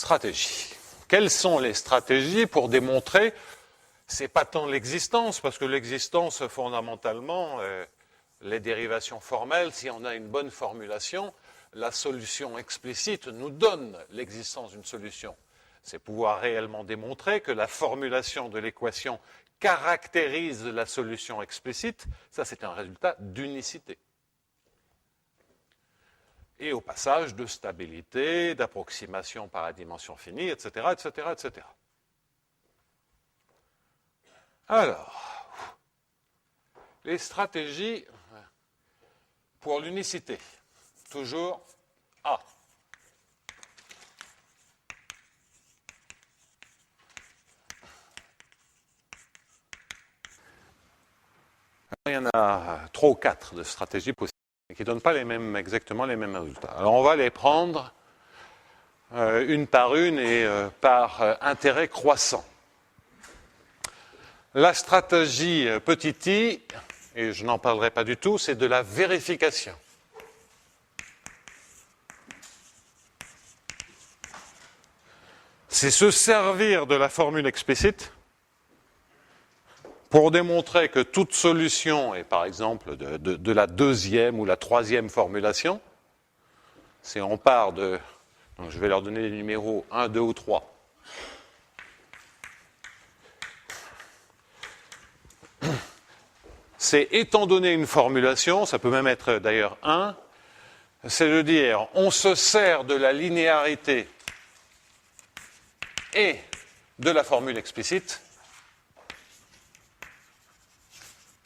stratégies. Quelles sont les stratégies pour démontrer, c'est pas tant l'existence, parce que l'existence, fondamentalement, les dérivations formelles, si on a une bonne formulation, la solution explicite nous donne l'existence d'une solution. C'est pouvoir réellement démontrer que la formulation de l'équation caractérise la solution explicite, ça c'est un résultat d'unicité. Et au passage de stabilité, d'approximation par la dimension finie, etc., etc., etc. Alors, les stratégies pour l'unicité. Toujours A. Il y en a 3 ou 4 de stratégies possibles qui ne donnent pas exactement les mêmes résultats. Alors on va les prendre une par une et par intérêt croissant. La stratégie petit i, et je n'en parlerai pas du tout, c'est de la vérification. C'est se servir de la formule explicite pour démontrer que toute solution est par exemple de la deuxième ou la troisième formulation. Si on part de... Donc je vais leur donner les numéros 1, 2 ou 3. C'est étant donné une formulation, ça peut même être d'ailleurs 1, c'est de dire on se sert de la linéarité et de la formule explicite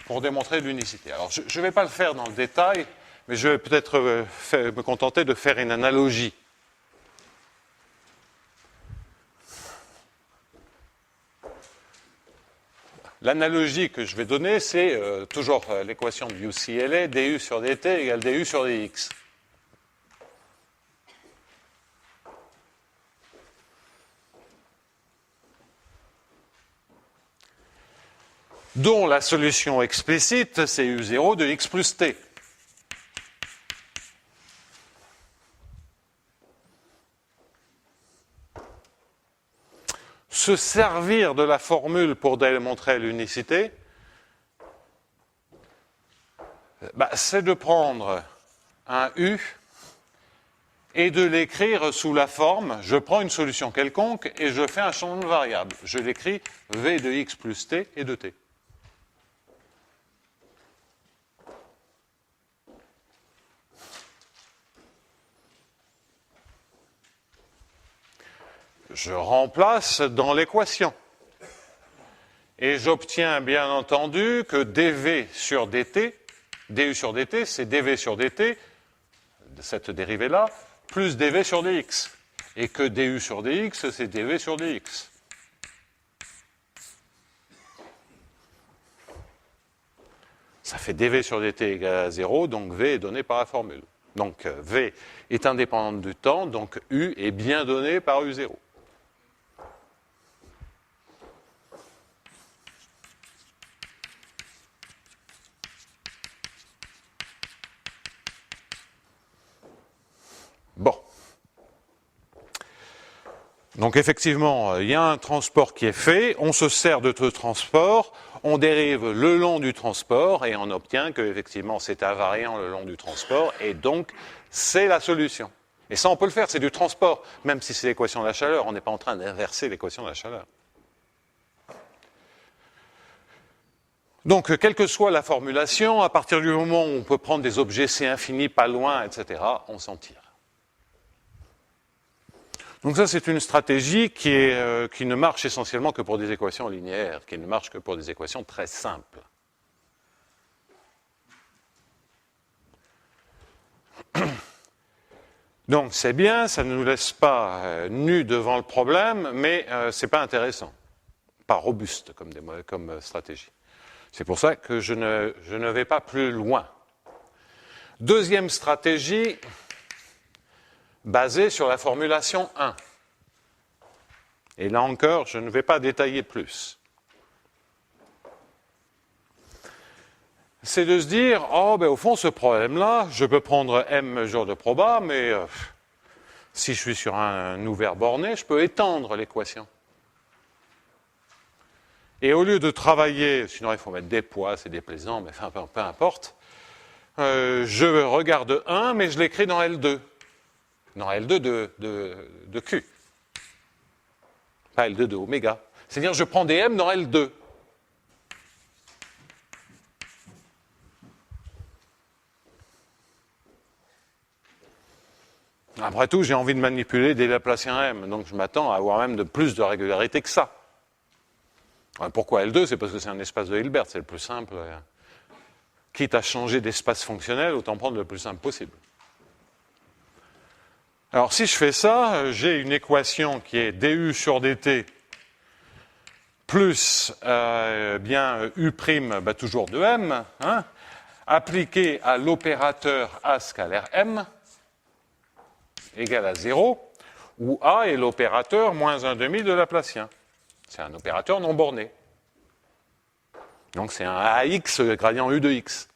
pour démontrer l'unicité. Alors, je ne vais pas le faire dans le détail, mais je vais peut-être me contenter de faire une analogie. L'analogie que je vais donner, c'est toujours l'équation de UCLA, du sur dt égale du sur dx. Dont la solution explicite, c'est U0 de x plus t. Se servir de la formule pour démontrer l'unicité, c'est de prendre un U et de l'écrire sous la forme, je prends une solution quelconque et je fais un changement de variable. Je l'écris V de x plus t et de t. Je remplace dans l'équation. Et j'obtiens bien entendu que dv sur dt, du sur dt, c'est dv sur dt, cette dérivée-là, plus dv sur dx. Et que du sur dx, c'est dv sur dx. Ça fait dv sur dt égale à 0, donc v est donné par la formule. Donc v est indépendante du temps, donc u est bien donné par u0. Bon. Donc effectivement, il y a un transport qui est fait, on se sert de ce transport, on dérive le long du transport et on obtient que effectivement c'est invariant le long du transport et donc c'est la solution. Et ça on peut le faire, c'est du transport, même si c'est l'équation de la chaleur, on n'est pas en train d'inverser l'équation de la chaleur. Donc, quelle que soit la formulation, à partir du moment où on peut prendre des objets C infini pas loin, etc., on s'en tire. Donc ça, c'est une stratégie qui ne marche essentiellement que pour des équations linéaires, qui ne marche que pour des équations très simples. Donc c'est bien, ça ne nous laisse pas nus devant le problème, mais ce n'est pas intéressant, pas robuste comme stratégie. C'est pour ça que je ne vais pas plus loin. Deuxième stratégie, basée sur la formulation 1. Et là encore, je ne vais pas détailler plus. C'est de se dire, au fond, ce problème-là, je peux prendre m mesures de proba, mais si je suis sur un ouvert borné, je peux étendre l'équation. Et au lieu de travailler, sinon il faut mettre des poids, c'est déplaisant, mais enfin, peu importe, je regarde 1, mais je l'écris dans L2. Dans L2 de Q. Pas L2 de oméga. C'est-à-dire je prends des M dans L2. Après tout, j'ai envie de manipuler des Laplaciens M, donc je m'attends à avoir même plus de régularité que ça. Pourquoi L2? C'est parce que c'est un espace de Hilbert, c'est le plus simple. Quitte à changer d'espace fonctionnel, autant prendre le plus simple possible. Alors si je fais ça, j'ai une équation qui est du sur dt plus bien u', toujours de m, hein, appliqué à l'opérateur A scalaire m, égal à 0, où A est l'opérateur moins 1,5 de Laplacien. C'est un opérateur non borné. Donc c'est un AX gradient U de X.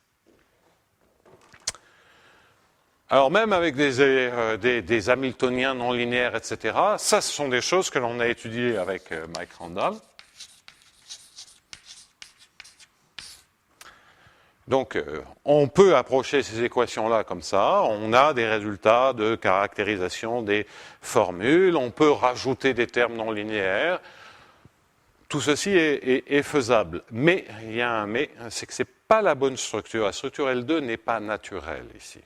Alors même avec des Hamiltoniens non linéaires, etc., ça ce sont des choses que l'on a étudiées avec Mike Randall. Donc on peut approcher ces équations-là comme ça, on a des résultats de caractérisation des formules, on peut rajouter des termes non linéaires. Tout ceci est faisable, mais il y a un mais, c'est que ce n'est pas la bonne structure. La structure L2 n'est pas naturelle ici.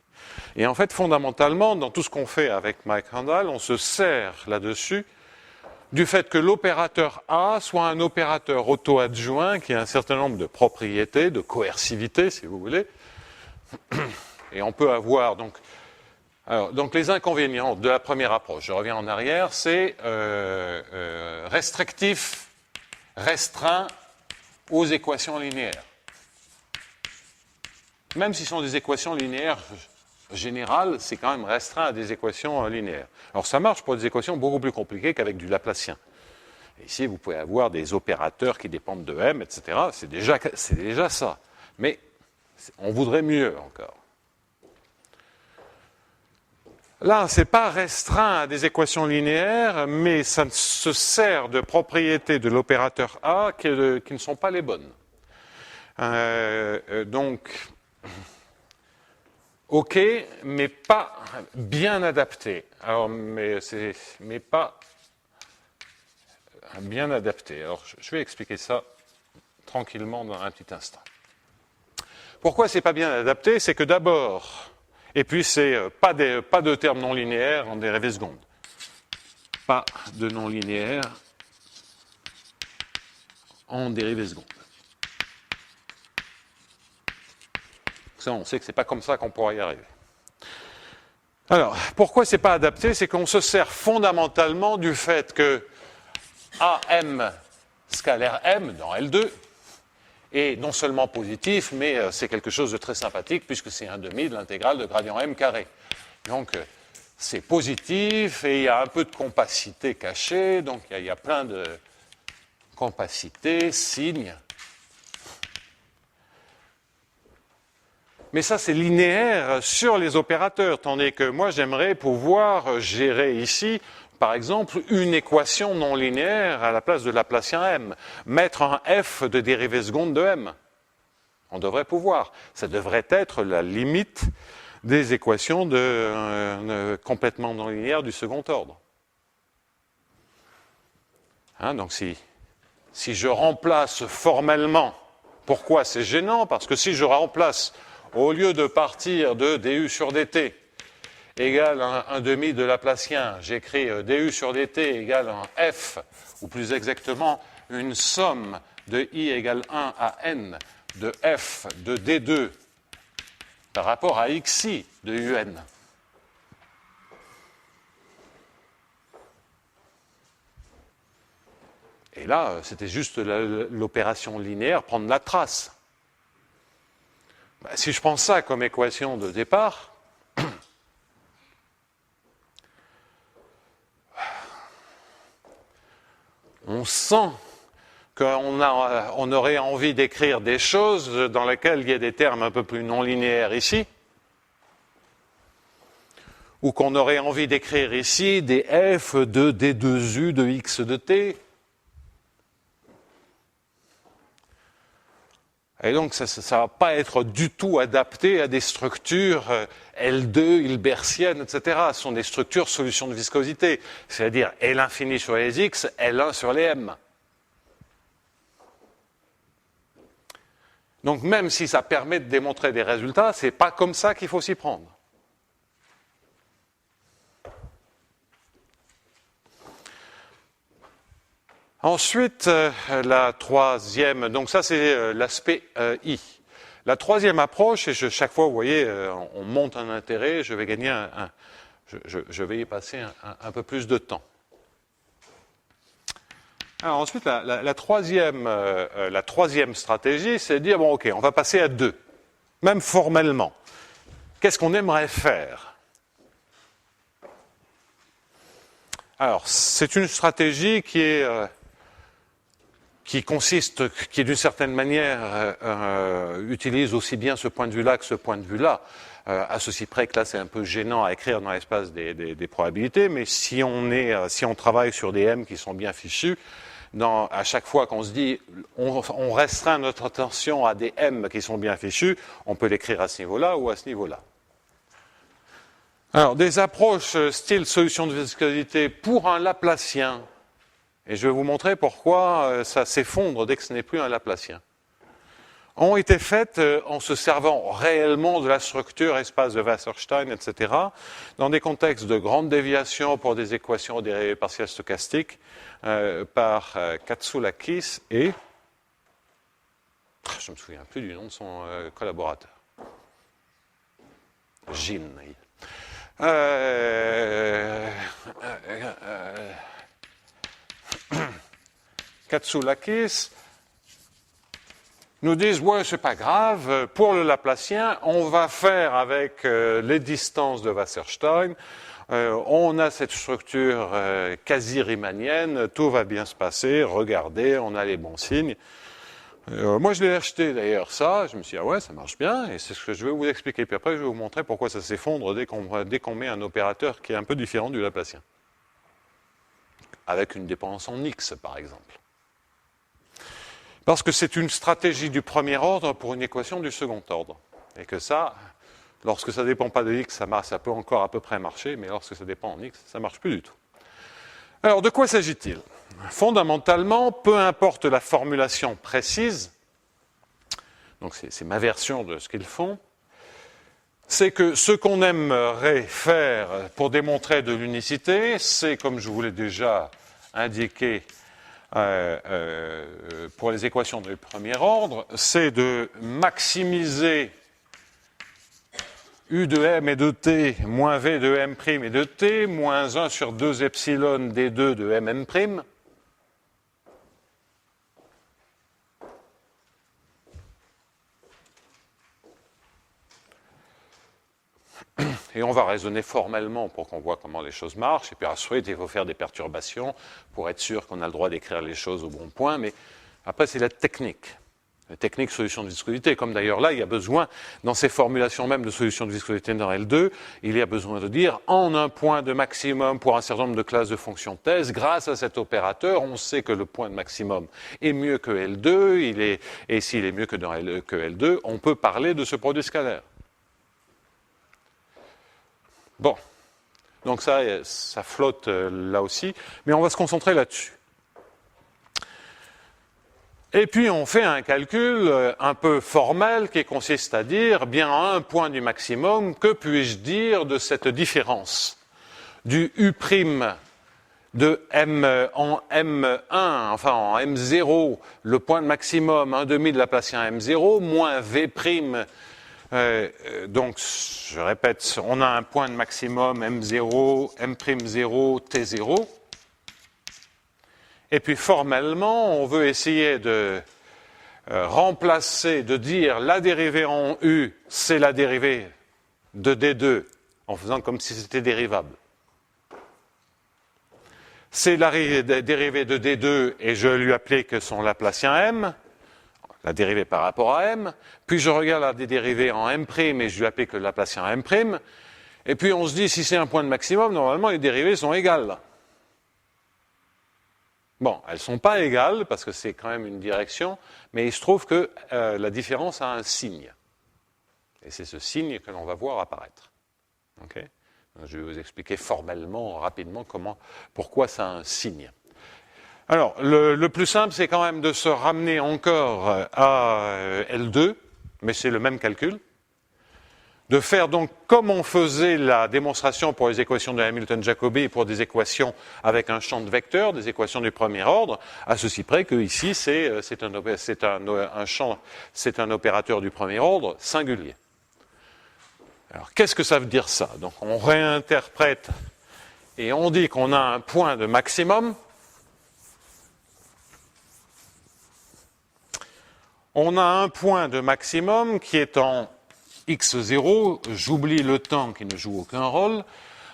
Et en fait, fondamentalement, dans tout ce qu'on fait avec Mike Randall, on se sert là-dessus du fait que l'opérateur A soit un opérateur auto-adjoint qui a un certain nombre de propriétés, de coercivité, si vous voulez. Et on peut avoir donc les inconvénients de la première approche, je reviens en arrière, c'est restrictif, restreint aux équations linéaires. Même si ce sont des équations linéaires générales, c'est quand même restreint à des équations linéaires. Alors ça marche pour des équations beaucoup plus compliquées qu'avec du Laplacien. Et ici, vous pouvez avoir des opérateurs qui dépendent de M, etc. C'est déjà ça. Mais on voudrait mieux encore. Là, ce n'est pas restreint à des équations linéaires, mais ça se sert de propriétés de l'opérateur A qui ne sont pas les bonnes. Donc, OK, mais pas bien adapté. Alors, mais pas bien adapté. Alors, je vais expliquer ça tranquillement dans un petit instant. Pourquoi c'est pas bien adapté? C'est que d'abord, et puis c'est pas de termes non linéaires en dérivée seconde. Pas de non linéaire en dérivée seconde. Ça, on sait que c'est pas comme ça qu'on pourra y arriver. Alors, pourquoi c'est pas adapté? C'est qu'on se sert fondamentalement du fait que AM scalaire M dans L2 est non seulement positif, mais c'est quelque chose de très sympathique puisque c'est 1/2 de l'intégrale de gradient M carré. Donc, c'est positif et il y a un peu de compacité cachée, donc il y a plein de compacité, signes. Mais ça, c'est linéaire sur les opérateurs, tandis que moi, j'aimerais pouvoir gérer ici, par exemple, une équation non linéaire à la place de Laplacien M, mettre un f de dérivée seconde de M. On devrait pouvoir. Ça devrait être la limite des équations complètement non linéaires du second ordre. Hein, donc si je remplace formellement, pourquoi c'est gênant? Parce que si je remplace, au lieu de partir de du sur dt égale 1/2 de Laplacien, j'écris du sur dt égale un f, ou plus exactement une somme de i égale 1 à n de f de d2 par rapport à xi de un. Et là, c'était juste l'opération linéaire, prendre la trace. Si je prends ça comme équation de départ, on sent qu'on aurait envie d'écrire des choses dans lesquelles il y a des termes un peu plus non linéaires ici, ou qu'on aurait envie d'écrire ici des f de d2u de x de t. Et donc, ça ne va pas être du tout adapté à des structures L2, hilbertiennes, etc. Ce sont des structures solutions de viscosité, c'est-à-dire L infini sur les x, L1 sur les m. Donc, même si ça permet de démontrer des résultats, ce n'est pas comme ça qu'il faut s'y prendre. Ensuite, la troisième, donc ça c'est l'aspect I. La troisième approche, et chaque fois, vous voyez, on monte un intérêt, je vais gagner je vais y passer un peu plus de temps. Alors ensuite, la troisième stratégie, c'est de dire, bon ok, on va passer à 2, même formellement. Qu'est-ce qu'on aimerait faire? Alors, c'est une stratégie qui d'une certaine manière, utilise aussi bien ce point de vue-là que ce point de vue-là, à ceci près que là c'est un peu gênant à écrire dans l'espace des probabilités, mais si on travaille sur des M qui sont bien fichus, à chaque fois qu'on se dit on restreint notre attention à des M qui sont bien fichus, on peut l'écrire à ce niveau-là ou à ce niveau-là. Alors, des approches style solution de viscosité pour un Laplacien, et je vais vous montrer pourquoi ça s'effondre dès que ce n'est plus un Laplacien, ont été faites en se servant réellement de la structure espace de Wasserstein, etc., dans des contextes de grande déviation pour des équations dérivées partielles stochastiques par Katsoulakis et... Je ne me souviens plus du nom de son collaborateur. Jin. Katsoulakis nous disent, ouais, c'est pas grave, pour le Laplacien, on va faire avec les distances de Wasserstein, on a cette structure quasi-riemannienne, tout va bien se passer, regardez, on a les bons signes. Moi, je l'ai acheté d'ailleurs, ça, je me suis dit, ah ouais, ça marche bien, et c'est ce que je vais vous expliquer. Puis après, je vais vous montrer pourquoi ça s'effondre dès qu'on met un opérateur qui est un peu différent du Laplacien. Avec une dépendance en X, par exemple. Parce que c'est une stratégie du premier ordre pour une équation du second ordre. Et que ça, lorsque ça ne dépend pas de X, ça peut encore à peu près marcher, mais lorsque ça dépend en X, ça ne marche plus du tout. Alors, de quoi s'agit-il? Fondamentalement, peu importe la formulation précise, donc c'est ma version de ce qu'ils font, c'est que ce qu'on aimerait faire pour démontrer de l'unicité, c'est, comme je vous l'ai déjà indiqué pour les équations de premier ordre, c'est de maximiser U de M et de T moins V de M' et de T moins 1 sur 2 epsilon D2 de MM'. Et on va raisonner formellement pour qu'on voit comment les choses marchent. Et puis ensuite, il faut faire des perturbations pour être sûr qu'on a le droit d'écrire les choses au bon point. Mais après, c'est la technique. La technique solution de viscosité. Comme d'ailleurs là, il y a besoin, dans ces formulations même de solution de viscosité dans L2, il y a besoin de dire, en un point de maximum pour un certain nombre de classes de fonctions de thèse, grâce à cet opérateur, on sait que le point de maximum est mieux que L2, et s'il est mieux que L2, on peut parler de ce produit scalaire. Bon, donc ça flotte là aussi, mais on va se concentrer là-dessus. Et puis on fait un calcul un peu formel qui consiste à dire, bien à un point du maximum, que puis-je dire de cette différence du U' de M en M1, enfin en M0, le point de maximum 1/2 de Laplacien M0, moins V'. Donc, je répète, on a un point de maximum M0, M'0, T0. Et puis, formellement, on veut essayer de remplacer, de dire la dérivée en U, c'est la dérivée de D2, en faisant comme si c'était dérivable. C'est la dérivée de D2, et je lui applique son Laplacien M, la dérivée par rapport à M, puis je regarde la dérivée en M', et je lui applique le Laplacien M', Et puis on se dit, si c'est un point de maximum, normalement les dérivées sont égales. Bon, elles ne sont pas égales, parce que c'est quand même une direction, mais il se trouve que la différence a un signe. Et c'est ce signe que l'on va voir apparaître. Okay. Je vais vous expliquer formellement, rapidement, pourquoi ça a un signe. Alors, le plus simple, c'est quand même de se ramener encore à L2, mais c'est le même calcul. De faire donc comme on faisait la démonstration pour les équations de Hamilton-Jacobi et pour des équations avec un champ de vecteurs, des équations du premier ordre, à ceci près que ici c'est un opérateur du premier ordre singulier. Alors qu'est-ce que ça veut dire ça? Donc on réinterprète et on dit qu'on a un point de maximum. On a un point de maximum qui est en x0, j'oublie le temps qui ne joue aucun rôle,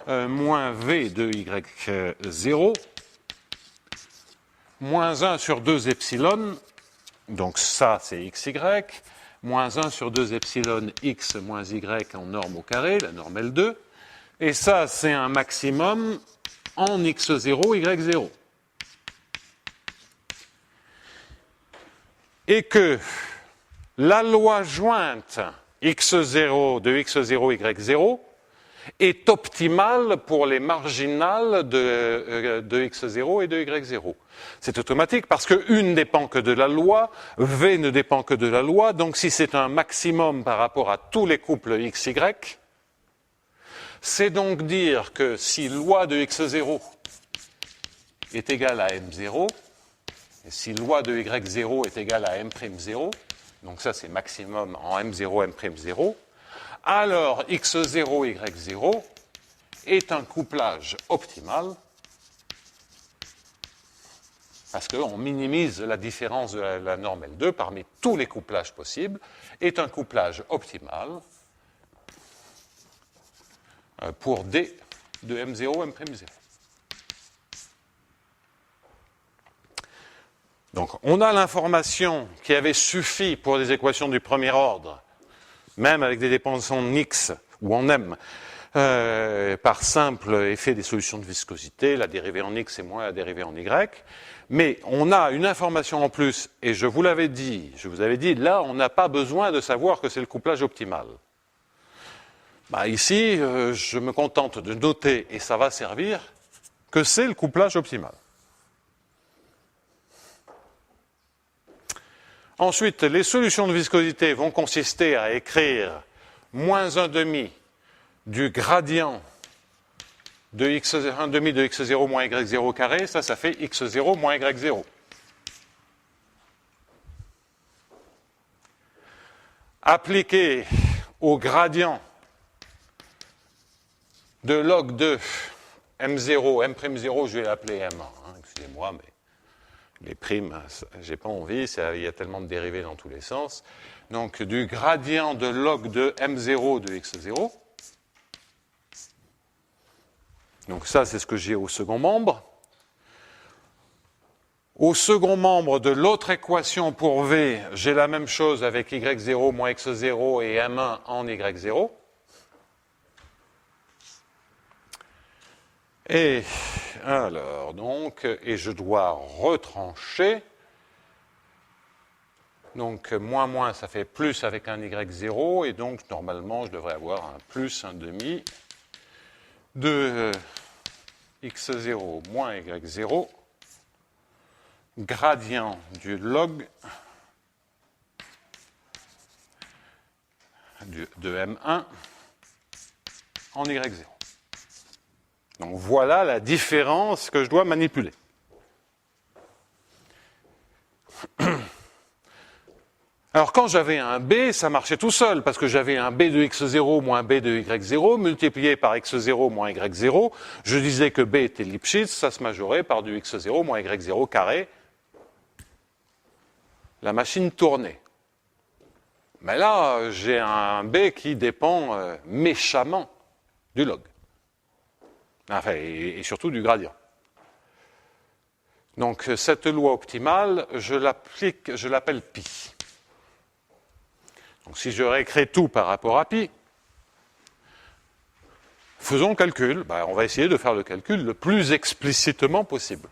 moins v de y0, moins 1 sur 2 epsilon, donc ça c'est xy, moins 1 sur 2 epsilon x moins y en norme au carré, la norme L2, et ça c'est un maximum en x0, y0. Et que la loi jointe x0 de x0, y0 est optimale pour les marginales de x0 et de y0. C'est automatique parce que une ne dépend que de la loi, v ne dépend que de la loi, donc si c'est un maximum par rapport à tous les couples xy, c'est donc dire que si loi de x0 est égale à m0, et si loi de y0 est égale à m'0, donc ça c'est maximum en m0, m'0, alors x0, y0 est un couplage optimal, parce qu'on minimise la différence de la norme L2 parmi tous les couplages possibles, est un couplage optimal pour D de m0, m'0. Donc, on a l'information qui avait suffi pour des équations du premier ordre, même avec des dépendances en x ou en m, par simple effet des solutions de viscosité, la dérivée en x est moins la dérivée en y, mais on a une information en plus, et je vous avais dit, là, on n'a pas besoin de savoir que c'est le couplage optimal. Bah, ici, je me contente de noter, et ça va servir, que c'est le couplage optimal. Ensuite, les solutions de viscosité vont consister à écrire moins 1,5 du gradient de x1,5 de x0 moins y0 carré, ça fait x0 moins y0. Appliqué au gradient de log de m0, m'0, je vais l'appeler m1, hein, excusez-moi, mais les primes, j'ai pas envie, il y a tellement de dérivés dans tous les sens. Donc, du gradient de log de m0 de x0. Donc, ça, c'est ce que j'ai au second membre. Au second membre de l'autre équation pour v, j'ai la même chose avec y0 moins x0 et m1 en y0. Et alors, donc, et je dois retrancher. Donc, moins, ça fait plus avec un y0, et donc, normalement, je devrais avoir un plus 1,5 de x0 moins y0, gradient du log de m1 en y0. Donc voilà la différence que je dois manipuler. Alors quand j'avais un B, ça marchait tout seul, parce que j'avais un B de x0 moins B de y0, multiplié par x0 moins y0, je disais que B était Lipschitz, ça se majorait par du x0 moins y0 carré. La machine tournait. Mais là, j'ai un B qui dépend méchamment du log. Enfin, et surtout du gradient. Donc, cette loi optimale, je l'appelle pi. Donc, si je réécris tout par rapport à pi, Faisons le calcul. Ben, on va essayer de faire le calcul le plus explicitement possible.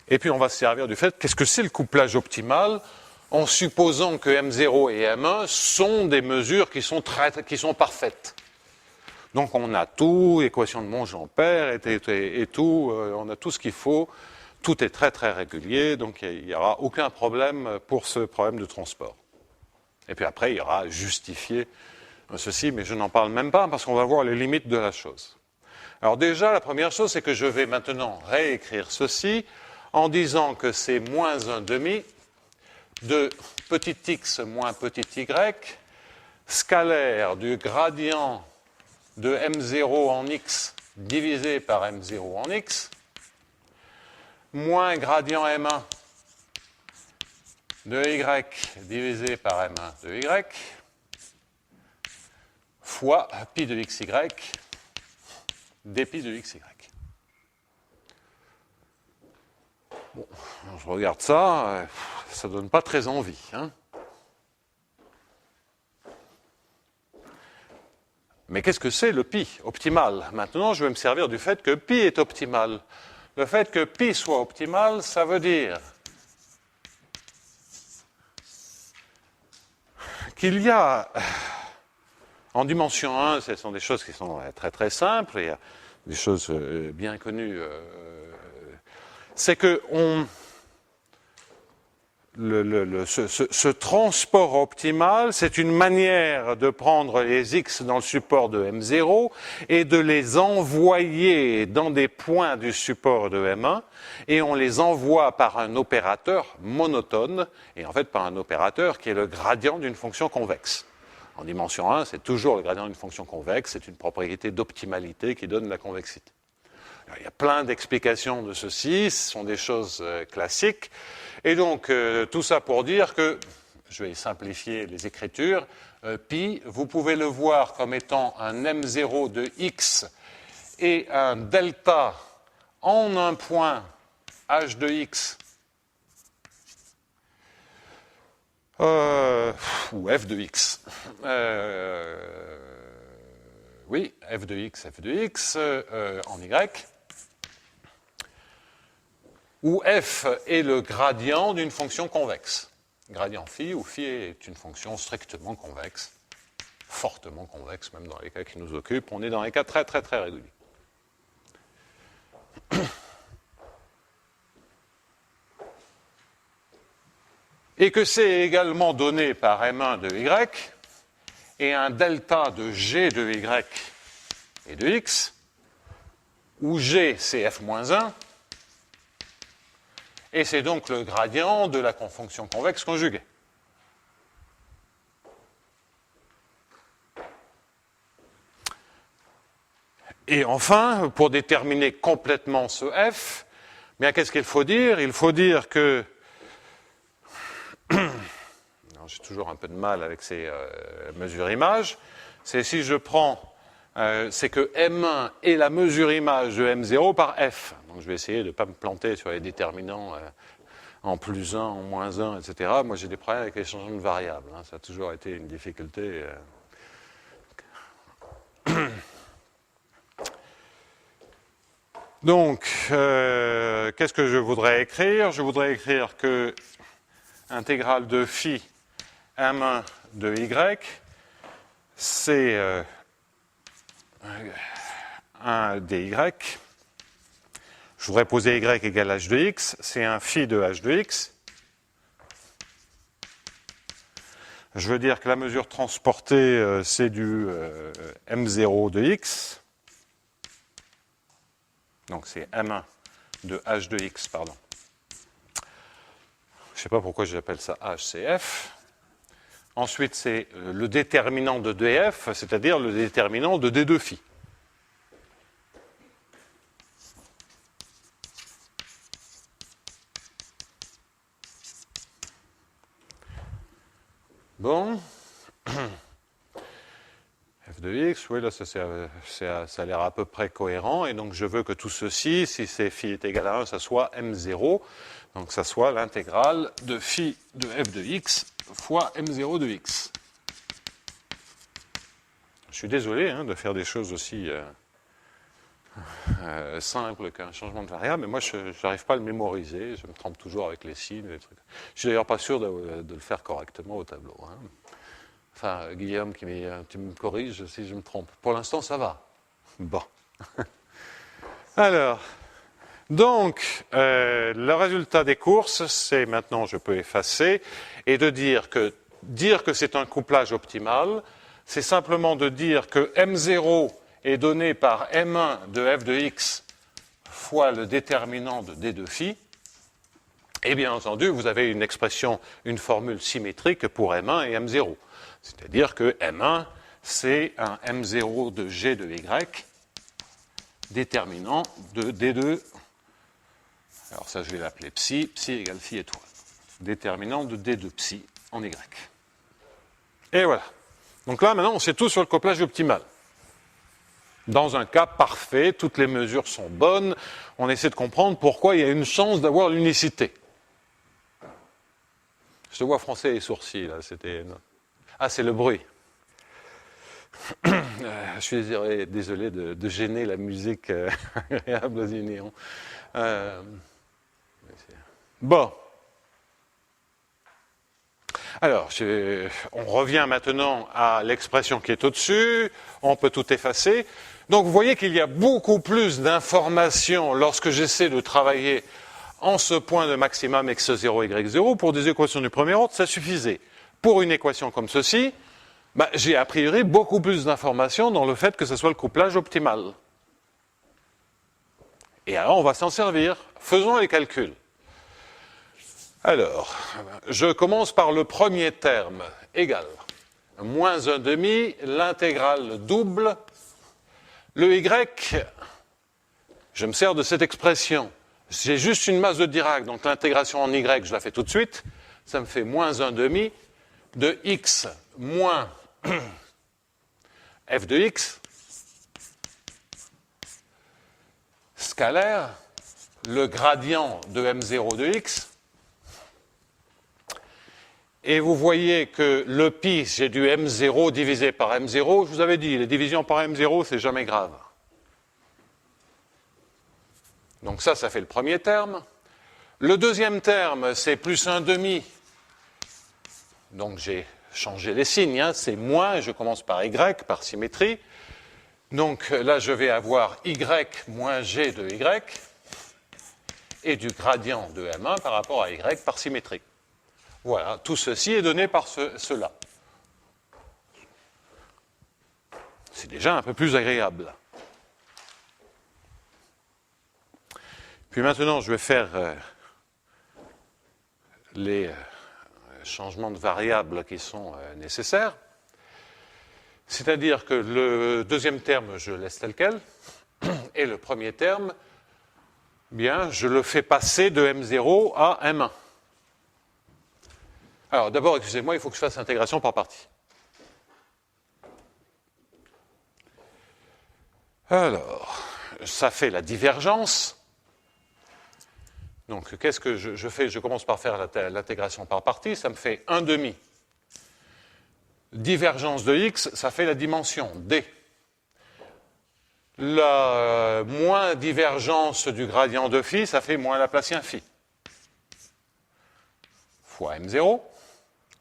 Et puis on va se servir du fait, qu'est-ce que c'est le couplage optimal, en supposant que M0 et M1 sont des mesures qui sont parfaites. Donc on a tout, équation de Monge-Ampère et tout, on a tout ce qu'il faut, tout est très très régulier, donc il n'y aura aucun problème pour ce problème de transport. Et puis après, il y aura justifié ceci, mais je n'en parle même pas parce qu'on va voir les limites de la chose. Alors déjà, la première chose, c'est que je vais maintenant réécrire ceci en disant que c'est moins 1 demi de petit x moins petit y, scalaire du gradient de M0 en x divisé par M0 en x, moins gradient M1 de y divisé par M1 de y, fois pi de xy dpi de xy. Bon, je regarde ça, ça ne donne pas très envie. Hein. Mais qu'est-ce que c'est le pi optimal? Maintenant, je vais me servir du fait que pi est optimal. Le fait que pi soit optimal, ça veut dire qu'il y a, en dimension 1, ce sont des choses qui sont très très simples, il y a des choses bien connues, c'est que ce transport optimal, c'est une manière de prendre les x dans le support de M0 et de les envoyer dans des points du support de M1, et on les envoie par un opérateur monotone, et en fait par un opérateur qui est le gradient d'une fonction convexe. En dimension 1, c'est toujours le gradient d'une fonction convexe, c'est une propriété d'optimalité qui donne la convexité. Alors, il y a plein d'explications de ceci, ce sont des choses classiques. Et donc, tout ça pour dire que, je vais simplifier les écritures, pi, vous pouvez le voir comme étant un M0 de x et un delta en un point h de x, ou f de x. Oui, f de x en y, où f est le gradient d'une fonction convexe. Gradient phi, où phi est une fonction strictement convexe, fortement convexe, même dans les cas qui nous occupent. On est dans les cas très très très réguliers. Et que c'est également donné par M1 de y, et un delta de g de y et de x, où g c'est f-1, et c'est donc le gradient de la fonction convexe conjuguée. Et enfin, pour déterminer complètement ce f, bien qu'est-ce qu'il faut dire? Il faut dire que j'ai toujours un peu de mal avec ces mesures-images. C'est si je prends, c'est que M1 est la mesure-image de M0 par F. Donc je vais essayer de ne pas me planter sur les déterminants en plus 1, en moins 1, etc. Moi j'ai des problèmes avec les changements de variables. Hein. Ça a toujours été une difficulté. Donc, qu'est-ce que je voudrais écrire? Je voudrais écrire que intégrale de phi M1 de y, c'est 1 dy. Je voudrais poser y égale h de x, c'est un phi de h de x. Je veux dire que la mesure transportée, c'est du M0 de x. Donc c'est M1 de h de x, pardon. Je ne sais pas pourquoi j'appelle ça h, c'est f. Ensuite, c'est le déterminant de df, c'est-à-dire le déterminant de d de phi. Bon. F de x, oui, là, ça a l'air à peu près cohérent. Et donc, je veux que tout ceci, si c'est phi est égal à 1, ça soit m0. Donc, ça soit l'intégrale de phi de f de x fois M0 de x. Je suis désolé hein, de faire des choses aussi simples qu'un changement de variable, mais moi, je n'arrive pas à le mémoriser. Je me trompe toujours avec les signes. Les trucs. Je ne suis d'ailleurs pas sûr de le faire correctement au tableau. Hein. Enfin, Guillaume, tu me corriges si je me trompe. Pour l'instant, ça va. Bon. Alors, donc, le résultat des courses, c'est maintenant, je peux effacer, et de dire que c'est un couplage optimal, c'est simplement de dire que M0 est donné par M1 de f de x fois le déterminant de D de phi. Et bien entendu, vous avez une expression, une formule symétrique pour M1 et M0. C'est-à-dire que M1, c'est un M0 de G de Y, déterminant de D2. Alors ça, je vais l'appeler psi. Psi égale phi étoile. Déterminant de D de psi en Y. Et voilà. Donc là, maintenant, on sait tout sur le couplage optimal. Dans un cas parfait, toutes les mesures sont bonnes. On essaie de comprendre pourquoi il y a une chance d'avoir l'unicité. Je te vois froncer les sourcils, là. Ah, c'est le bruit. Je suis désolé de gêner la musique agréable du néon. Bon. Alors, on revient maintenant à l'expression qui est au-dessus. On peut tout effacer. Donc, vous voyez qu'il y a beaucoup plus d'informations lorsque j'essaie de travailler en ce point de maximum x0, y0. Pour des équations du premier ordre, ça suffisait. Pour une équation comme ceci, j'ai a priori beaucoup plus d'informations dans le fait que ce soit le couplage optimal. Et alors, on va s'en servir. Faisons les calculs. Alors, je commence par le premier terme, égal. Moins 1/2, l'intégrale double. Le y, je me sers de cette expression. J'ai juste une masse de Dirac, donc l'intégration en y, je la fais tout de suite. Ça me fait moins 1/2 de x moins f de x, scalaire, le gradient de m0 de x. Et vous voyez que le pi, j'ai du m0 divisé par m0. Je vous avais dit, les divisions par m0, c'est jamais grave. Donc ça fait le premier terme. Le deuxième terme, c'est plus 1/2. Donc j'ai changé les signes, hein. C'est moins, je commence par y, par symétrie. Donc là, je vais avoir y moins g de y et du gradient de m1 par rapport à y par symétrie. Voilà, tout ceci est donné par cela. C'est déjà un peu plus agréable. Puis maintenant, je vais faire les changements de variables qui sont nécessaires. C'est-à-dire que le deuxième terme, je laisse tel quel, et le premier terme, bien, je le fais passer de M0 à M1. Alors, d'abord, excusez-moi, il faut que je fasse l'intégration par partie. Alors, ça fait la divergence. Donc, qu'est-ce que je fais? Je commence par faire l'intégration par partie. Ça me fait 1/2. Divergence de x, ça fait la dimension d. La moins divergence du gradient de phi, ça fait moins Laplacien phi. Fois m0.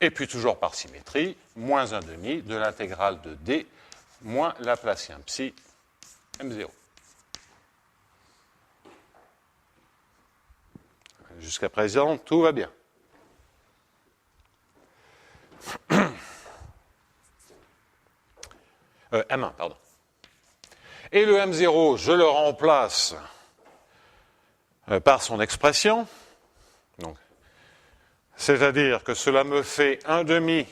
Et puis toujours par symétrie, moins 1/2 de l'intégrale de d moins Laplacien psi m0. Jusqu'à présent, tout va bien. M1, pardon. Et le M0, je le remplace par son expression. Donc, c'est-à-dire que cela me fait 1/2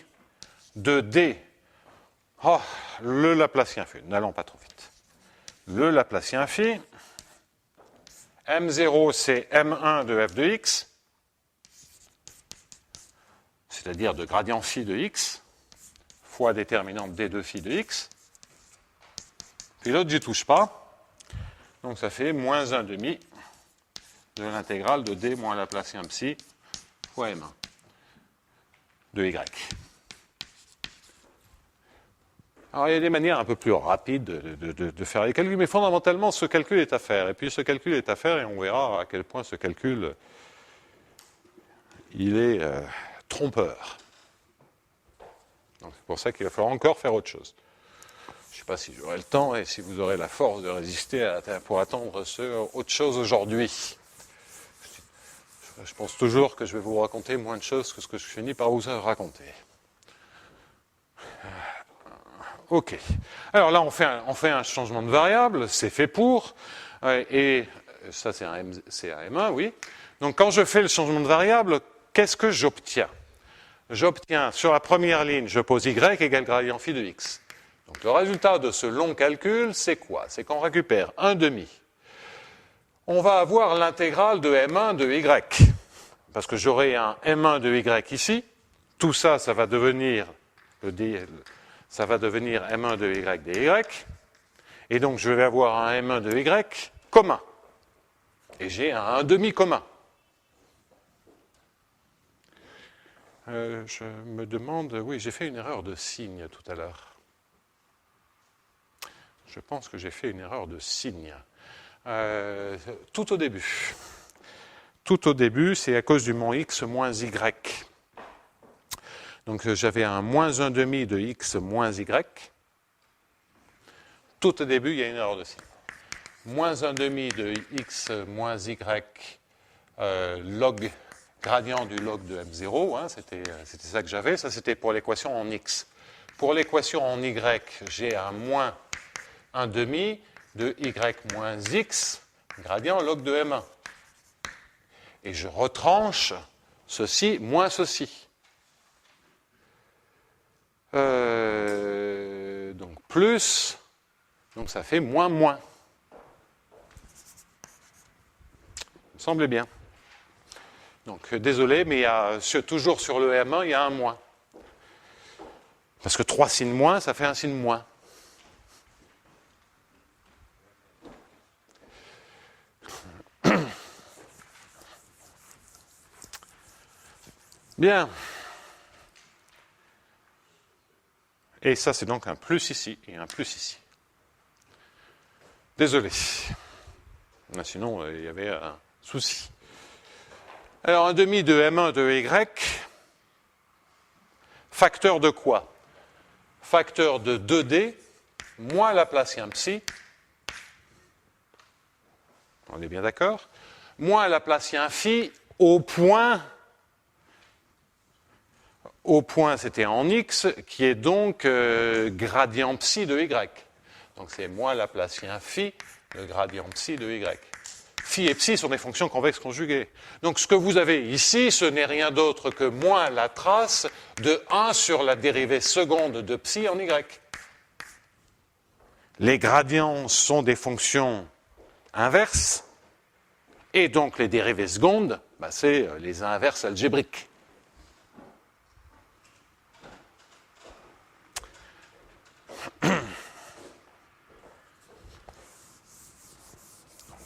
de d. Oh, le Laplacien phi. N'allons pas trop vite. Le Laplacien phi. M0, c'est M1 de f de x, c'est-à-dire de gradient phi de x, fois déterminante d de phi de x. Puis l'autre, j'y touche pas. Donc ça fait moins 1/2 de l'intégrale de d moins Laplacien psi fois M1. de y. Alors, il y a des manières un peu plus rapides de faire les calculs, mais fondamentalement, ce calcul est à faire. Et puis, ce calcul est à faire, et on verra à quel point ce calcul, il est trompeur. Donc, c'est pour ça qu'il va falloir encore faire autre chose. Je ne sais pas si j'aurai le temps et si vous aurez la force de résister pour attendre autre chose aujourd'hui. Je pense toujours que je vais vous raconter moins de choses que ce que je finis par vous raconter. OK. Alors là, on fait un changement de variable, c'est fait pour, et ça c'est un M1, oui. Donc quand je fais le changement de variable, qu'est-ce que j'obtiens? J'obtiens, sur la première ligne, je pose y égale gradient phi de x. Donc le résultat de ce long calcul, c'est quoi? C'est qu'on récupère 1/2. On va avoir l'intégrale de M1 de y, parce que j'aurai un M1 de y ici. Tout ça, ça va devenir M1 de y dy. Et donc, je vais avoir un M1 de y commun. Et j'ai un 1/2 commun. Je me demande... Oui, j'ai fait une erreur de signe tout à l'heure. Je pense que j'ai fait une erreur de signe. Tout au début. Tout au début, c'est à cause du mont x moins y. Donc j'avais un moins 1/2 de x moins y. Tout au début, il y a une erreur de signe. Moins 1/2 de x moins y log, gradient du log de m0, hein, c'était ça que j'avais. Ça, c'était pour l'équation en x. Pour l'équation en y, j'ai un moins 1/2 de y moins x, gradient log de m1. Et je retranche ceci moins ceci. Donc plus, donc ça fait moins moins. Ça me semblait bien. Donc désolé, mais il y a, toujours sur le M1, il y a un moins. Parce que 3 signes moins, ça fait un signe moins. Bien. Et ça, c'est donc un plus ici et un plus ici. Désolé. Sinon, il y avait un souci. Alors, 1/2 de M1 de Y, facteur de quoi? Facteur de 2D moins Laplacien psi. On est bien d'accord? Moins Laplacien phi au point, c'était en x, qui est donc gradient psi de y. Donc c'est moins Laplacien phi, le gradient psi de y. Phi et psi sont des fonctions convexes conjuguées. Donc ce que vous avez ici, ce n'est rien d'autre que moins la trace de 1 sur la dérivée seconde de psi en y. Les gradients sont des fonctions inverses, et donc les dérivées secondes, c'est les inverses algébriques.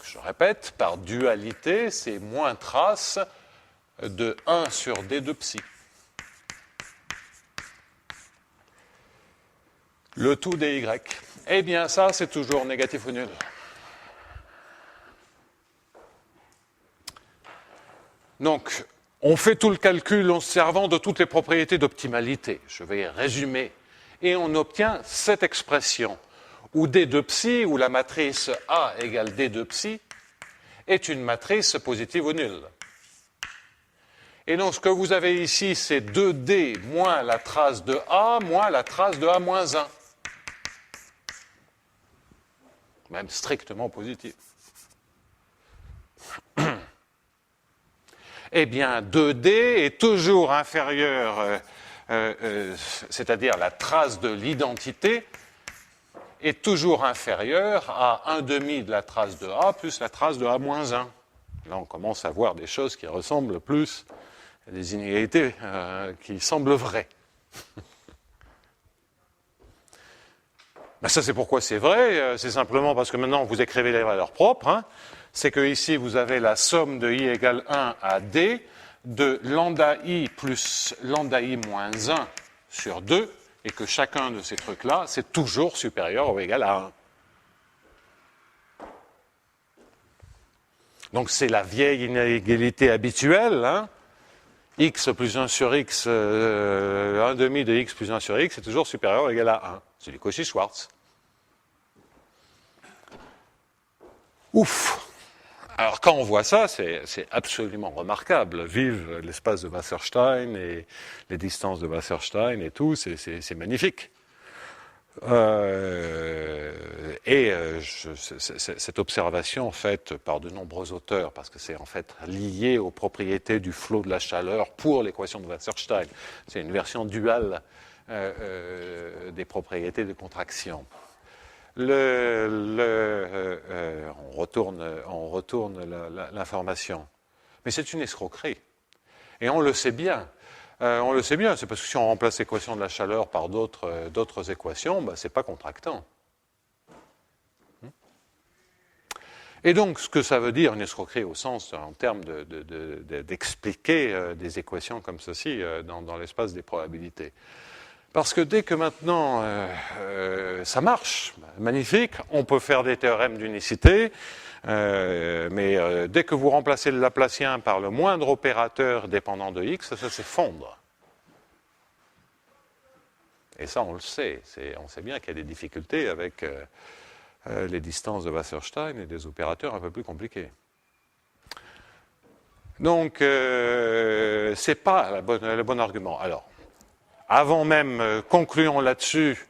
Je répète, par dualité, c'est moins trace de 1 sur d de psi. Le tout dy. Eh bien, ça, c'est toujours négatif ou nul. Donc, on fait tout le calcul en se servant de toutes les propriétés d'optimalité. Je vais résumer. Et on obtient cette expression, où d de psi, où la matrice A égale d de psi, est une matrice positive ou nulle. Et donc, ce que vous avez ici, c'est 2D moins la trace de A moins la trace de A moins 1. Même strictement positive. Eh bien, 2D est toujours inférieur, c'est-à-dire la trace de l'identité, est toujours inférieure à 1/2 de la trace de A plus la trace de A moins 1. Là, on commence à voir des choses qui ressemblent plus à des inégalités qui semblent vraies. Ça, c'est pourquoi c'est vrai. C'est simplement parce que maintenant, vous écrivez les valeurs propres. C'est que ici, vous avez la somme de I égale 1 à D. de lambda i plus lambda i moins 1 sur 2, et que chacun de ces trucs-là, c'est toujours supérieur ou égal à 1. Donc c'est la vieille inégalité habituelle, hein. X plus 1 sur X, 1 demi de X plus 1 sur X, c'est toujours supérieur ou égal à 1. C'est du Cauchy-Schwarz. Ouf! Alors quand on voit ça, c'est absolument remarquable. Vive l'espace de Wasserstein et les distances de Wasserstein et tout, c'est magnifique. Cette observation faite par de nombreux auteurs, parce que c'est en fait lié aux propriétés du flot de la chaleur pour l'équation de Wasserstein, c'est une version duale des propriétés de contraction. On retourne l'information. Mais c'est une escroquerie. Et on le sait bien. C'est parce que si on remplace l'équation de la chaleur par d'autres équations, ben, ce n'est pas contractant. Et donc, ce que ça veut dire, une escroquerie au sens, en termes d'expliquer des équations comme ceci dans l'espace des probabilités. Parce que dès que maintenant ça marche, magnifique, on peut faire des théorèmes d'unicité, mais dès que vous remplacez le Laplacien par le moindre opérateur dépendant de x, ça s'effondre. Et ça, on le sait. On sait bien qu'il y a des difficultés avec les distances de Wasserstein et des opérateurs un peu plus compliqués. Donc, ce n'est pas le bon argument. Alors, avant même, concluons là-dessus.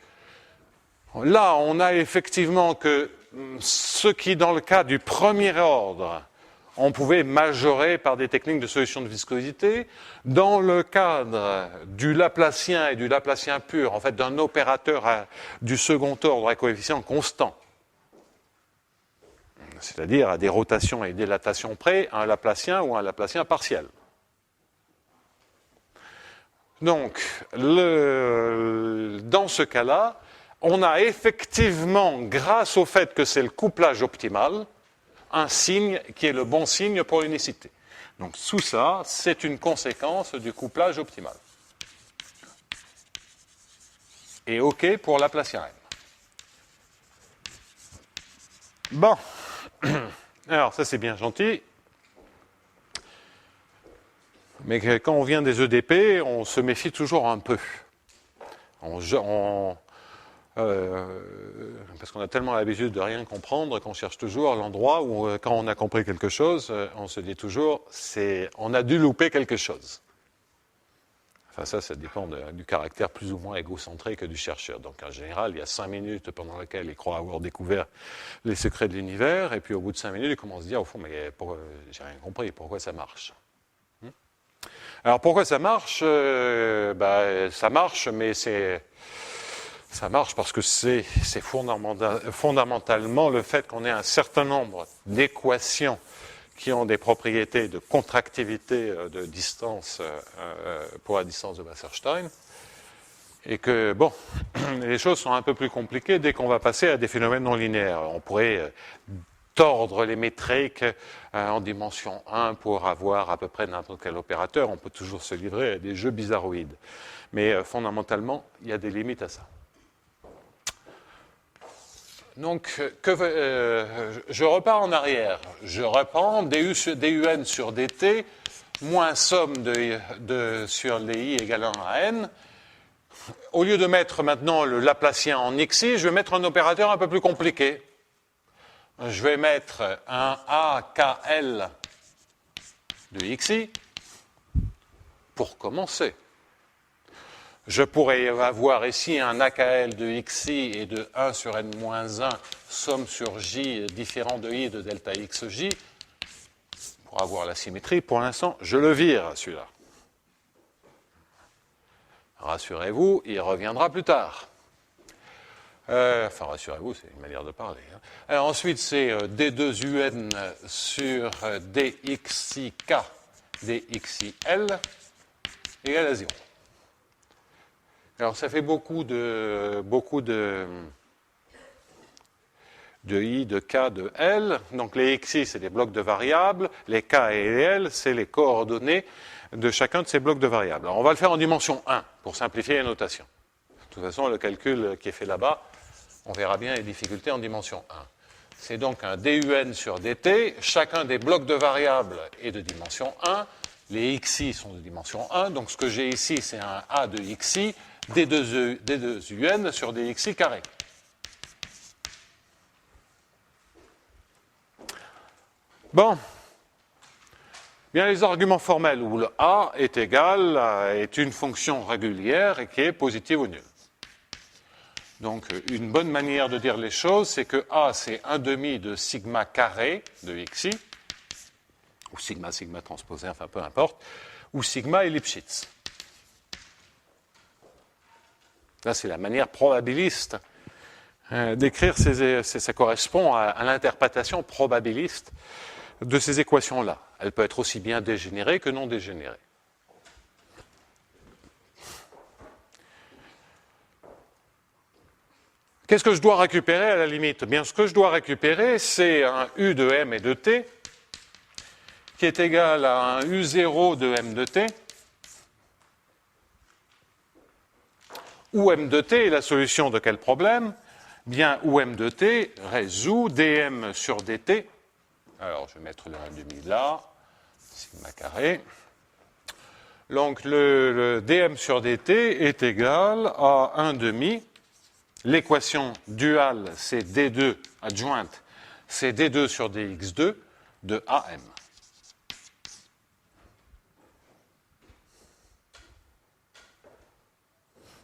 Là, on a effectivement que ce qui, dans le cas du premier ordre, on pouvait majorer par des techniques de solution de viscosité, dans le cadre du Laplacien et du Laplacien pur, en fait, d'un opérateur du second ordre à coefficient constant, c'est-à-dire à des rotations et dilatations près, un Laplacien ou un Laplacien partiel. Donc, dans ce cas-là, on a effectivement, grâce au fait que c'est le couplage optimal, un signe qui est le bon signe pour l'unicité. Donc, sous ça, c'est une conséquence du couplage optimal. Et OK pour Laplacien M. Bon. Alors, ça c'est bien gentil. Mais quand on vient des EDP, on se méfie toujours un peu. Parce qu'on a tellement l'habitude de rien comprendre qu'on cherche toujours l'endroit où, quand on a compris quelque chose, on se dit toujours, on a dû louper quelque chose. Enfin, ça dépend du caractère plus ou moins égocentrique du chercheur. Donc, en général, il y a 5 minutes pendant lesquelles il croit avoir découvert les secrets de l'univers, et puis au bout de 5 minutes, il commence à se dire, au fond, mais j'ai rien compris, pourquoi ça marche? Alors, pourquoi ça marche? Ça marche, mais ça marche parce que c'est fondamentalement le fait qu'on ait un certain nombre d'équations qui ont des propriétés de contractivité de distance pour la distance de Wasserstein, et que, bon, les choses sont un peu plus compliquées dès qu'on va passer à des phénomènes non linéaires. On pourrait tordre les métriques en dimension 1 pour avoir à peu près n'importe quel opérateur. On peut toujours se livrer à des jeux bizarroïdes. Mais fondamentalement, il y a des limites à ça. Donc, je repars en arrière. Je reprends dun sur dt moins somme sur les i égale 1 à n. Au lieu de mettre maintenant le Laplacien en xi, je vais mettre un opérateur un peu plus compliqué. Je vais mettre un AKL de xi pour commencer. Je pourrais avoir ici un AKL de xi et de 1 sur n-1 somme sur j différent de i de delta xj pour avoir la symétrie. Pour l'instant, je le vire, celui-là. Rassurez-vous, il reviendra plus tard. Enfin, rassurez-vous, c'est une manière de parler. Hein. Alors, ensuite, c'est d2un sur dxik dxil égale à 0. Alors, ça fait beaucoup de i, de k, de l. Donc, les xi, c'est des blocs de variables. Les k et les l, c'est les coordonnées de chacun de ces blocs de variables. Alors, on va le faire en dimension 1 pour simplifier les notations. De toute façon, le calcul qui est fait là-bas, on verra bien les difficultés en dimension 1. C'est donc un DUN sur DT. Chacun des blocs de variables est de dimension 1. Les XI sont de dimension 1. Donc, ce que j'ai ici, c'est un A de XI, D2UN sur DXI carré. Bon. Bien, les arguments formels où le A est égal est une fonction régulière et qui est positive ou nulle. Donc, une bonne manière de dire les choses, c'est que A, c'est 1/2 de sigma carré de xi, ou sigma transposé, enfin peu importe, ou sigma est Lipschitz. Là, c'est la manière probabiliste d'écrire, ça correspond à l'interprétation probabiliste de ces équations-là. Elle peut être aussi bien dégénérée que non dégénérée. Qu'est-ce que je dois récupérer à la limite? Bien, ce que je dois récupérer, c'est un U de M et de T qui est égal à un U0 de M de T, où M de T est la solution de quel problème? Bien, où M de T résout dm sur dt. Alors, je vais mettre le 1/2 là, sigma carré. Donc, le dm sur dt est égal à 1/2. L'équation duale, c'est d2 adjointe, c'est d2 sur dx2 de am.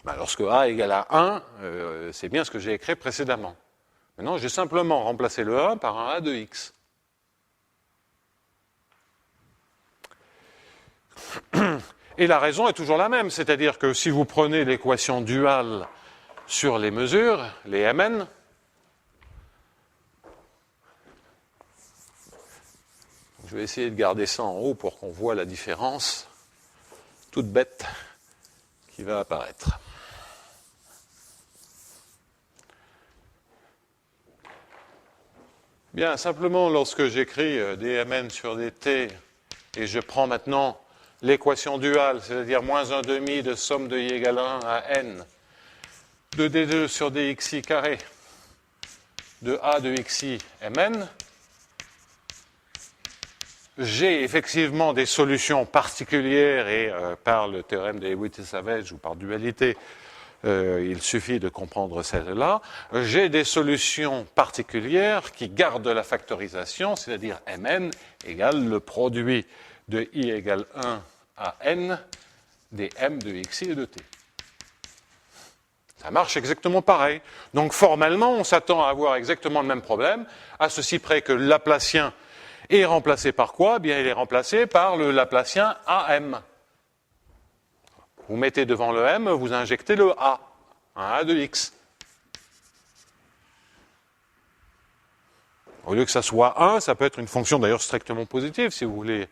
Ben, lorsque a égale à 1, c'est bien ce que j'ai écrit précédemment. Maintenant, j'ai simplement remplacé le 1 par un a de x. Et la raison est toujours la même, c'est-à-dire que si vous prenez l'équation duale sur les mesures, les Mn, je vais essayer de garder ça en haut pour qu'on voit la différence toute bête qui va apparaître. Bien, simplement lorsque j'écris dmn sur dt et je prends maintenant l'équation duale, c'est-à-dire moins 1/2 de somme de i égale 1 à n de d2 sur dxi carré de a de xi mn, j'ai effectivement des solutions particulières et par le théorème de Hewitt et Savage ou par dualité, il suffit de comprendre celle-là, j'ai des solutions particulières qui gardent la factorisation, c'est-à-dire mn égale le produit de i égale 1 à n des m de xi et de t. Ça marche exactement pareil. Donc formellement, on s'attend à avoir exactement le même problème, à ceci près que le Laplacien est remplacé par quoi? Eh bien, il est remplacé par le Laplacien AM. Vous mettez devant le M, vous injectez le A, un A de X. Au lieu que ça soit 1, ça peut être une fonction d'ailleurs strictement positive, si vous voulez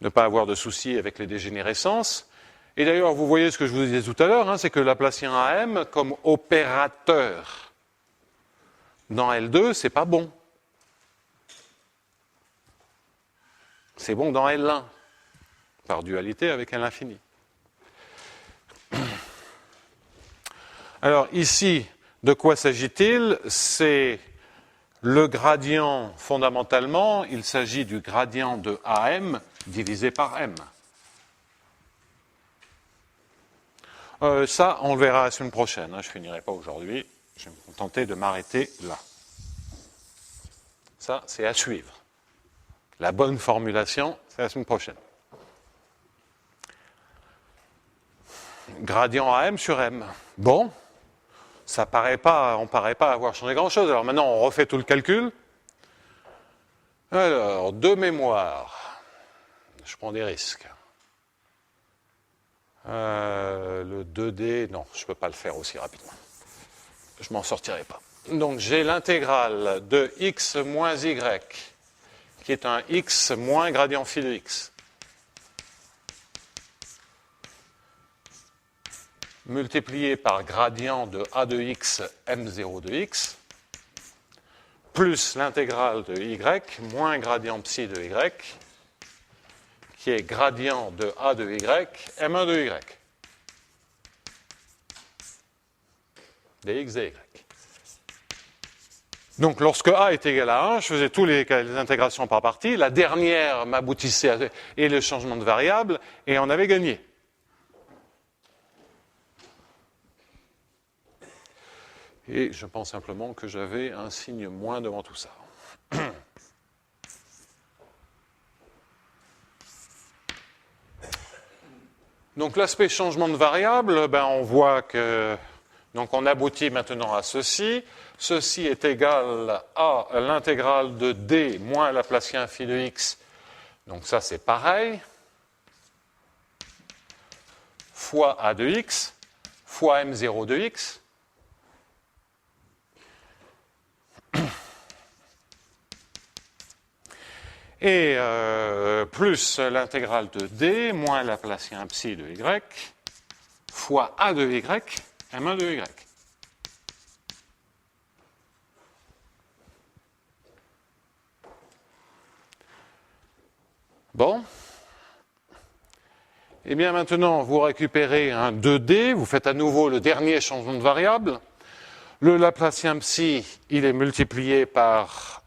ne pas avoir de soucis avec les dégénérescences. Et d'ailleurs, vous voyez ce que je vous disais tout à l'heure, hein, c'est que le Laplacien AM, comme opérateur dans L2, c'est pas bon. C'est bon dans L1, par dualité avec L infini. Alors ici, de quoi s'agit-il? C'est le gradient, fondamentalement, il s'agit du gradient de AM divisé par M. Ça, on le verra la semaine prochaine. Hein, je ne finirai pas aujourd'hui. Je vais me contenter de m'arrêter là. Ça, c'est à suivre. La bonne formulation, c'est la semaine prochaine. Gradient AM sur M. Bon, ça paraît pas, on ne paraît pas avoir changé grand-chose. Alors maintenant, on refait tout le calcul. Alors, de mémoire, je prends des risques. Le 2D, non, je ne peux pas le faire aussi rapidement. Je m'en sortirai pas. Donc j'ai l'intégrale de x moins y, qui est un x moins gradient phi de x, multiplié par gradient de a de x m0 de x, plus l'intégrale de y moins gradient psi de y, qui est gradient de A de Y, M1 de Y. Dx dy. Donc, lorsque A est égal à 1, je faisais toutes les intégrations par partie. La dernière m'aboutissait à et le changement de variable, et on avait gagné. Et je pense simplement que j'avais un signe moins devant tout ça. Donc, l'aspect changement de variable, ben, on voit que... Donc, on aboutit maintenant à ceci. Ceci est égal à l'intégrale de d moins Laplacien phi de x. Donc, ça, c'est pareil. Fois a de x, fois m0 de x. Et plus l'intégrale de d moins Laplacien psi de y fois a de y, m1 de y. Bon. Et bien maintenant, vous récupérez un 2D, vous faites à nouveau le dernier changement de variable. Le Laplacien psi, il est multiplié par...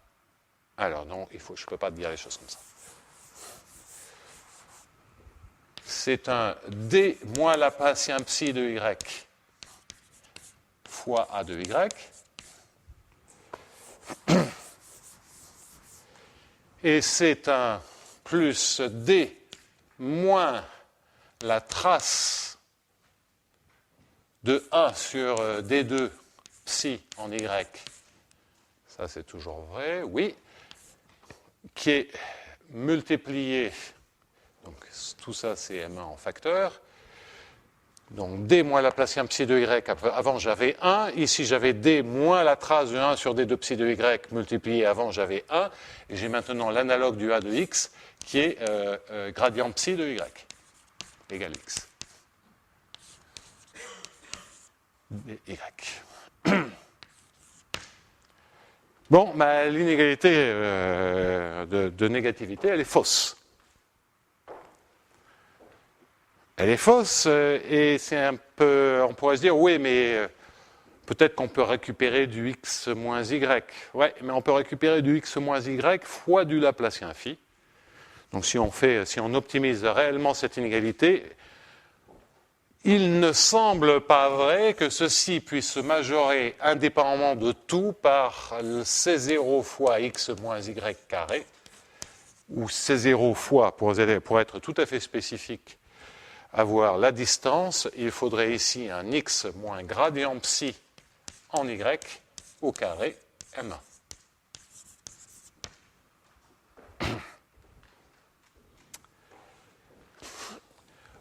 Alors non, je ne peux pas dire les choses comme ça. C'est un D moins Laplacien psi de Y fois A de Y. Et c'est un plus D moins la trace de 1 sur D2 psi en Y. Ça, c'est toujours vrai, oui. Qui est multiplié, donc tout ça, c'est M1 en facteur. Donc D moins Laplacien psi de Y, avant j'avais 1, ici j'avais D moins la trace de 1 sur D2 psi de Y multiplié, avant j'avais 1, et j'ai maintenant l'analogue du A de X qui est gradient psi de Y égale X. Y. Bon, ben, l'inégalité de négativité, elle est fausse. Elle est fausse et c'est un peu... On pourrait se dire, oui, mais peut-être qu'on peut récupérer du x moins y. Oui, mais on peut récupérer du x moins y fois du Laplacien phi. Donc si on optimise réellement cette inégalité, il ne semble pas vrai que ceci puisse se majorer indépendamment de tout par C0 fois x moins y carré, ou C0 fois, pour être tout à fait spécifique, avoir la distance, il faudrait ici un x moins gradient psi en y au carré m1.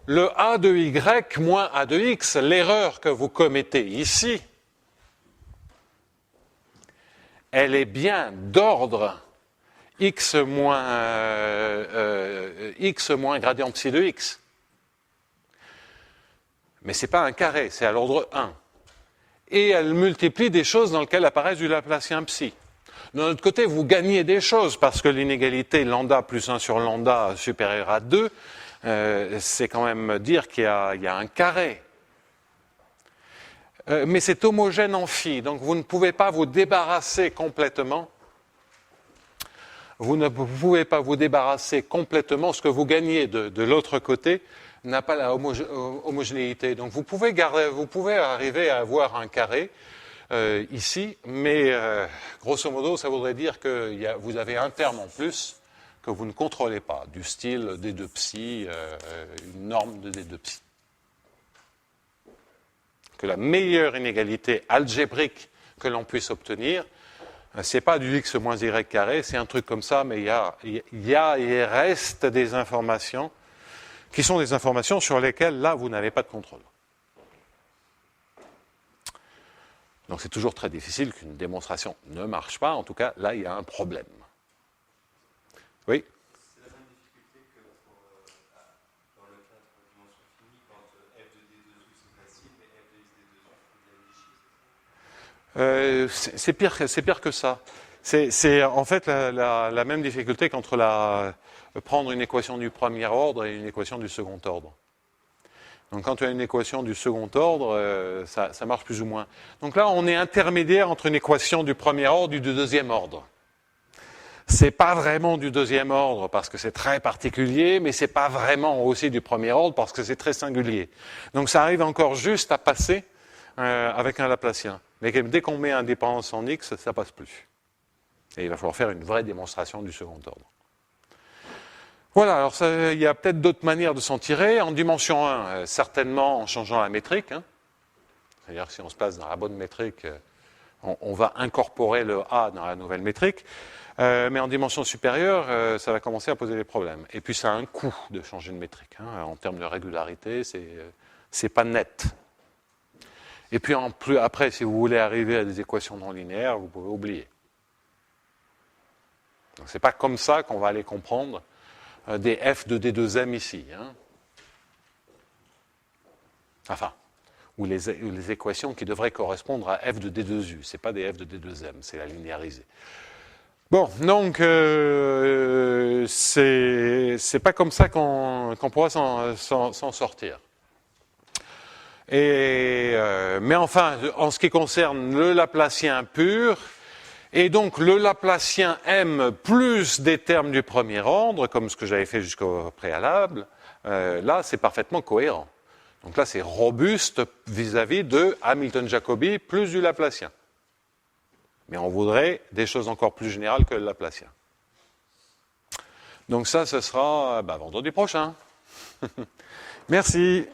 Le a de y moins a de x, l'erreur que vous commettez ici, elle est bien d'ordre x moins gradient psi de x. Mais ce n'est pas un carré, c'est à l'ordre 1. Et elle multiplie des choses dans lesquelles apparaît du Laplacien psi. D'un autre côté, vous gagnez des choses parce que l'inégalité lambda plus 1 sur lambda supérieur à 2, c'est quand même dire qu'il y a un carré. Mais c'est homogène en phi, donc vous ne pouvez pas vous débarrasser complètement. Vous ne pouvez pas vous débarrasser complètement. Ce que vous gagnez de l'autre côté n'a pas la homogénéité. Donc vous pouvez arriver à avoir un carré ici, mais grosso modo, ça voudrait dire que vous avez un terme en plus que vous ne contrôlez pas, du style D2 psi, une norme de D2 psi. Que la meilleure inégalité algébrique que l'on puisse obtenir, c'est pas du x moins y carré, c'est un truc comme ça, mais il reste des informations qui sont des informations sur lesquelles, là, vous n'avez pas de contrôle. Donc c'est toujours très difficile qu'une démonstration ne marche pas, en tout cas, là, il y a un problème. Oui. C'est la même difficulté que dans le cadre de dimension finie, quand f de d2u c'est facile, mais f de x d2u, il faut bien les chiffres. C'est pire que ça. C'est en fait la même difficulté qu'entre prendre une équation du premier ordre et une équation du second ordre. Donc quand tu as une équation du second ordre, ça marche plus ou moins. Donc là, on est intermédiaire entre une équation du premier ordre et du deuxième ordre. C'est pas vraiment du deuxième ordre parce que c'est très particulier, mais c'est pas vraiment aussi du premier ordre parce que c'est très singulier. Donc ça arrive encore juste à passer avec un Laplacien. Mais dès qu'on met indépendance en x, ça passe plus. Et il va falloir faire une vraie démonstration du second ordre. Voilà, alors il y a peut-être d'autres manières de s'en tirer. En dimension 1, certainement en changeant la métrique. C'est-à-dire que si on se place dans la bonne métrique, on va incorporer le A dans la nouvelle métrique. Mais en dimension supérieure, ça va commencer à poser des problèmes. Et puis ça a un coût de changer de métrique. En termes de régularité, c'est pas net. Et puis après, si vous voulez arriver à des équations non linéaires, vous pouvez oublier. Donc c'est pas comme ça qu'on va aller comprendre des f de D2m ici. Enfin, ou les équations qui devraient correspondre à f de D2u. Ce n'est pas des f de D2m, c'est la linéarisée. Bon, donc c'est pas comme ça qu'on pourra s'en sortir. Mais enfin, en ce qui concerne le Laplacien pur, et donc le Laplacien m plus des termes du premier ordre, comme ce que j'avais fait jusqu'au préalable, là c'est parfaitement cohérent. Donc là c'est robuste vis-à-vis de Hamilton-Jacobi plus du Laplacien. Mais on voudrait des choses encore plus générales que le Laplacien. Donc ça, ce sera vendredi prochain. Merci.